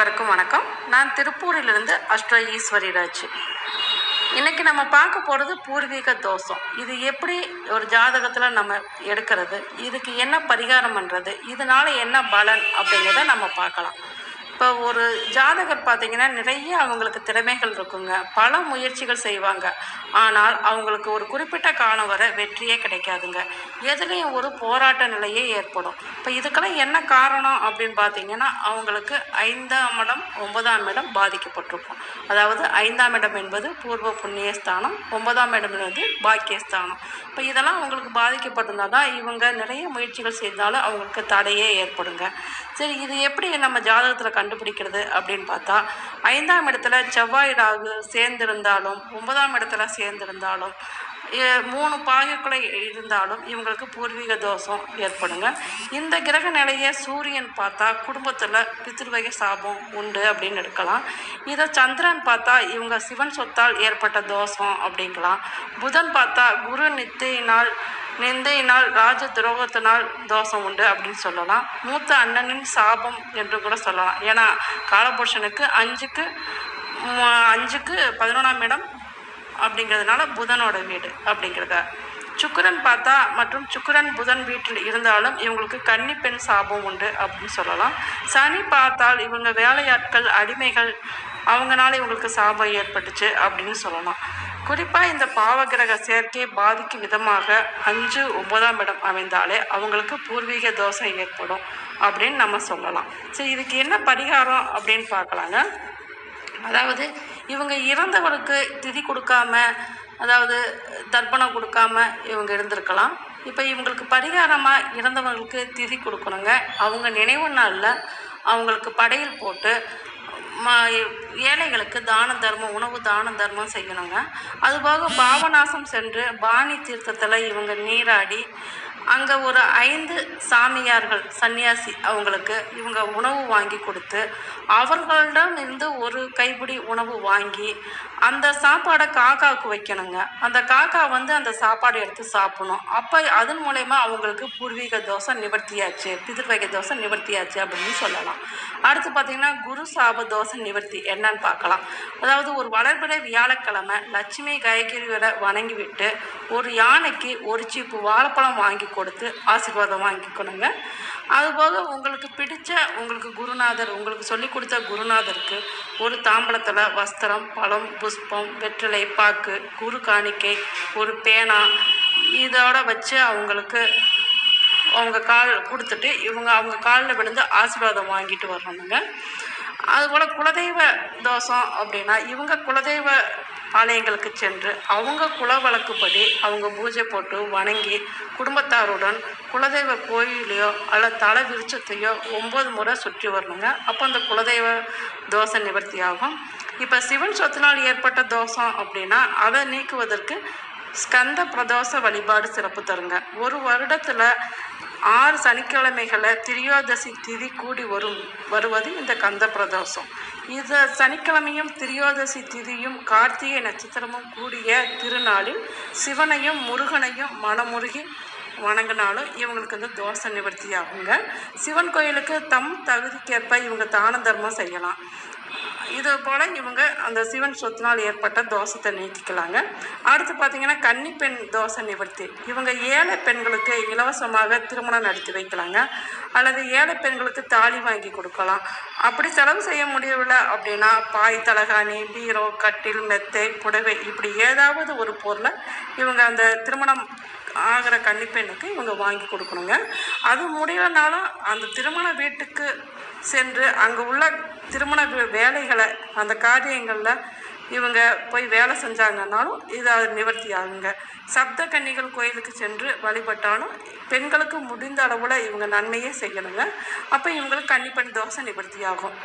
அனைவருக்கும் வணக்கம். நான் திருப்பூரிலிருந்து அஷ்ட ஈஸ்வரிராஜ். இன்றைக்கி நம்ம பார்க்க போகிறது பூர்வீக தோஷம். இது எப்படி ஒரு ஜாதகத்தில் நம்ம எடுக்கிறது, இதுக்கு என்ன பரிகாரம் பண்ணுறது, இதனால் என்ன பலன் அப்படிங்கிறத நம்ம பார்க்கலாம். இப்போ ஒரு ஜாதகர் பார்த்திங்கன்னா நிறைய அவங்களுக்கு திறமைகள் இருக்குங்க, பல முயற்சிகள் செய்வாங்க. ஆனால் அவங்களுக்கு ஒரு குறிப்பிட்ட காலம் வரை வெற்றியே கிடைக்காதுங்க. எதுலேயும் ஒரு போராட்ட நிலையே ஏற்படும். இப்போ இதுக்கெல்லாம் என்ன காரணம் அப்படின்னு பார்த்திங்கன்னா, அவங்களுக்கு 5ஆம் இடம் 9ஆம் இடம் பாதிக்கப்பட்டிருக்கும். அதாவது 5ஆம் இடம் என்பது பூர்வ புண்ணியஸ்தானம், 9ஆம் இடம் என்பது பாக்கியஸ்தானம். இப்போ இதெல்லாம் அவங்களுக்கு பாதிக்கப்பட்டிருந்தால் தான் இவங்க நிறைய முயற்சிகள் செய்தாலும் அவங்களுக்கு தடையே ஏற்படுங்க. சரி, இது எப்படி நம்ம ஜாதகத்தில் கண்டுபிடிக்கிறது அப்படின்னு பார்த்தா, 5ஆம் இடத்துல செவ்வாய் ராகு சேர்ந்திருந்தாலும் 9ஆம் இடத்துல சேர்ந்திருந்தாலும் 3 பாகுக்களை இருந்தாலும் இவங்களுக்கு பூர்வீக தோஷம் ஏற்படுங்க. இந்த கிரக நிலையை சூரியன் பார்த்தா குடும்பத்தில் பித்ருவகை சாபம் உண்டு அப்படின்னு எடுக்கலாம். இதை சந்திரன் பார்த்தா இவங்க சிவன் சொத்தால் ஏற்பட்ட தோஷம் அப்படிங்கலாம். புதன் பார்த்தா குரு நிந்தையினால் ராஜ துரோகத்தினால் தோஷம் உண்டு அப்படின்னு சொல்லலாம். மூத்த அண்ணனின் சாபம் என்று கூட சொல்லலாம். ஏன்னா காலபுருஷனுக்கு 5க்கு 11ஆம் இடம் அப்படிங்கிறதுனால புதனோட வீடு அப்படிங்கிறத. சுக்கிரன் பார்த்தா மற்றும் சுக்கிரன் புதன் வீட்டில் இருந்தாலும் இவங்களுக்கு கன்னி பெண் சாபம் உண்டு அப்படின்னு சொல்லலாம். சனி பார்த்தால் இவங்க வேலையாட்கள் அடிமைகள் அவங்களால இவங்களுக்கு சாபம் ஏற்பட்டுச்சு அப்படின்னு சொல்லலாம். குறிப்பாக இந்த பாவகிரக சேர்க்கை பாதிக்கும் விதமாக 5, 9ஆம் இடம் அமைந்தாலே அவங்களுக்கு பூர்வீக தோஷம் ஏற்படும் அப்படின்னு நம்ம சொல்லலாம். சரி, இதுக்கு என்ன பரிகாரம் அப்படின்னு பார்க்கலாங்க. அதாவது இவங்க இறந்தவருக்கு திதி கொடுக்காம, அதாவது தர்ப்பணம் கொடுக்காம இவங்க இருந்திருக்கலாம். இப்போ இவங்களுக்கு பரிகாரமாக இறந்தவங்களுக்கு திதி கொடுக்கணுங்க. அவங்க நினைவு நாளில் அவங்களுக்கு படையல் போட்டு ஏழைகளுக்கு தான தர்மம், உணவு தான தர்மம் செய்யணுங்க. அதுபோக பாவநாசம் சென்று பாணி தீர்த்தத்தில் இவங்க நீராடி அங்கே ஒரு 5 சாமியார்கள் சன்னியாசி அவங்களுக்கு இவங்க உணவு வாங்கி கொடுத்து அவர்களிடம் இருந்து ஒரு கைப்பிடி உணவு வாங்கி அந்த சாப்பாடை காக்காவுக்கு வைக்கணுங்க. அந்த காக்கா அந்த சாப்பாடை எடுத்து சாப்பிடணும். அப்போ அதன் மூலயமா அவங்களுக்கு பூர்வீக தோஷம் நிவர்த்தியாச்சு, பிதிர்வகை தோஷம் நிவர்த்தியாச்சு அப்படின்னு சொல்லலாம். அடுத்து பார்த்திங்கன்னா குரு சாப தோஷ நிவர்த்தி என்னன்னு பார்க்கலாம். அதாவது ஒரு வளர்பிறை வியாழக்கிழமை லட்சுமி காயத்ரியோட வணங்கிவிட்டு ஒரு யானைக்கு ஒரு சீப்பு வாழைப்பழம் வாங்கி கொடுத்து ஆசீர்வாதம் வாங்கிக்கணுங்க. அதுபோக உங்களுக்கு பிடிச்ச உங்களுக்கு சொல்லி கொடுத்த குருநாதருக்கு ஒரு தாம்பலத்தில் வஸ்திரம், பழம், புஷ்பம், வெற்றிலை பாக்கு, குரு காணிக்கை, ஒரு பேனா இதோட வச்சு அவங்களுக்கு அவங்க கால் கொடுத்துட்டு அவங்க காலில் விழுந்து ஆசீர்வாதம் வாங்கிட்டு வரணுங்க. அதுபோல் குலதெய்வ தோஷம் அப்படின்னா இவங்க குலதெய்வ ஆலயங்களுக்கு சென்று அவங்க குல வழக்குப்படி அவங்க பூஜை போட்டு வணங்கி குடும்பத்தாருடன் குலதெய்வ கோயிலையோ அல்லது தலை விருட்சத்தையோ 9 முறை சுற்றி வரணுங்க. அப்போ அந்த குலதெய்வ தோஷ நிவர்த்தி ஆகும். இப்போ சிவன் சொத்தினால் ஏற்பட்ட தோஷம் அப்படின்னா அதை நீக்குவதற்கு ஸ்கந்த பிரதோஷ வழிபாடு சிறப்பு தருங்க. ஒரு வருடத்தில் 6 சனிக்கிழமைகளை திரியோதசி திதி கூடி வருவது இந்த கந்த பிரதோஷம். இது சனிக்கிழமையும் திரியோதசி திதியும் கார்த்திகை நட்சத்திரமும் கூடிய திருநாளில் சிவனையும் முருகனையும் மனமுருகி வணங்கினாலும் இவங்களுக்கு தோஷ நிவர்த்தி ஆகுங்க. சிவன் கோயிலுக்கு தம் தகுதிக்கேற்ப இவங்க தான தர்மம் செய்யலாம். இது போல் இவங்க அந்த சிவன் சொத்தினால் ஏற்பட்ட தோஷத்தை நீக்கிக்கலாங்க. அடுத்து பார்த்திங்கன்னா கன்னி பெண் தோஷ நிவர்த்தி. இவங்க ஏழை பெண்களுக்கு இலவசமாக திருமணம் நடத்தி வைக்கலாங்க. அல்லது ஏழை பெண்களுக்கு தாலி வாங்கி கொடுக்கலாம். அப்படி செலவு செய்ய முடியவில்லை அப்படின்னா பாய், தலகாணி, பீரோ, கட்டில், மெத்தை, புடவை இப்படி ஏதாவது ஒரு பொருளை இவங்க அந்த திருமணம் ஆகிற கன்னிப்பெண்ணுக்கு இவங்க வாங்கி கொடுக்கணுங்க. அது முடியலனாலும் அந்த திருமண வீட்டுக்கு சென்று அங்கே உள்ள திருமண வேலைகளை அந்த காரியங்களில் இவங்க போய் வேலை செஞ்சாங்கன்னாலும் இது நிவர்த்தி ஆகுங்க. சப்த கன்னிகள் கோயிலுக்கு சென்று வழிபட்டாலும் பெண்களுக்கு முடிந்த அளவில் இவங்க நன்மையே செய்யணுங்க. அப்போ இவங்களுக்கு கன்னிப்பெண் தோஷம் நிவர்த்தி ஆகும்.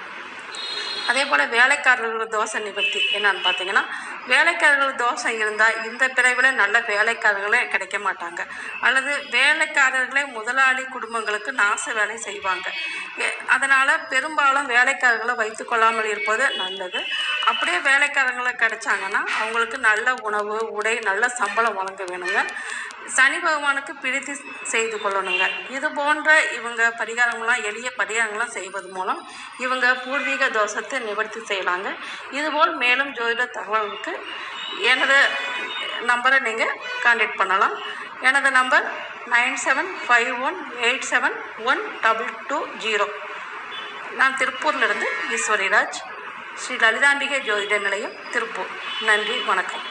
அதே போல் வேலைக்காரர்கள் தோஷ நிவர்த்தி என்னன்னு பார்த்தீங்கன்னா, வேலைக்காரர்கள் தோஷம் இருந்தால் இந்த பிறவில நல்ல வேலைக்காரர்களே கிடைக்க மாட்டாங்க. அல்லது வேலைக்காரர்களே முதலாளி குடும்பங்களுக்கு நாச வேலை செய்வாங்க. அதனால் பெரும்பாலும் வேலைக்காரர்களை வைத்து கொள்ளாமல் இருப்பது நல்லது. அப்படியே வேலைக்காரங்களை கிடைச்சாங்கன்னா அவங்களுக்கு நல்ல உணவு, உடை, நல்ல சம்பளம் வழங்க வேணுங்க. சனி பகவானுக்கு பிடித்து செய்து கொள்ளணுங்க. இது போன்ற இவங்க பரிகாரங்கள்லாம், எளிய பரிகாரங்கள்லாம் செய்வது மூலம் இவங்க பூர்வீக தோஷத்தை நிவர்த்தி செய்யலாங்க. இதுபோல் மேலும் ஜோதிட தகவலுக்கு எனது நம்பரை நீங்கள் கான்டாக்ட் பண்ணலாம். எனது நம்பர் 9751871220. நான் திருப்பூர்லேருந்து ஈஸ்வரிராஜ், ஸ்ரீ லலிதாம்பிகை ஜோதிட நிலையம், திருப்பூர். நன்றி, வணக்கம்.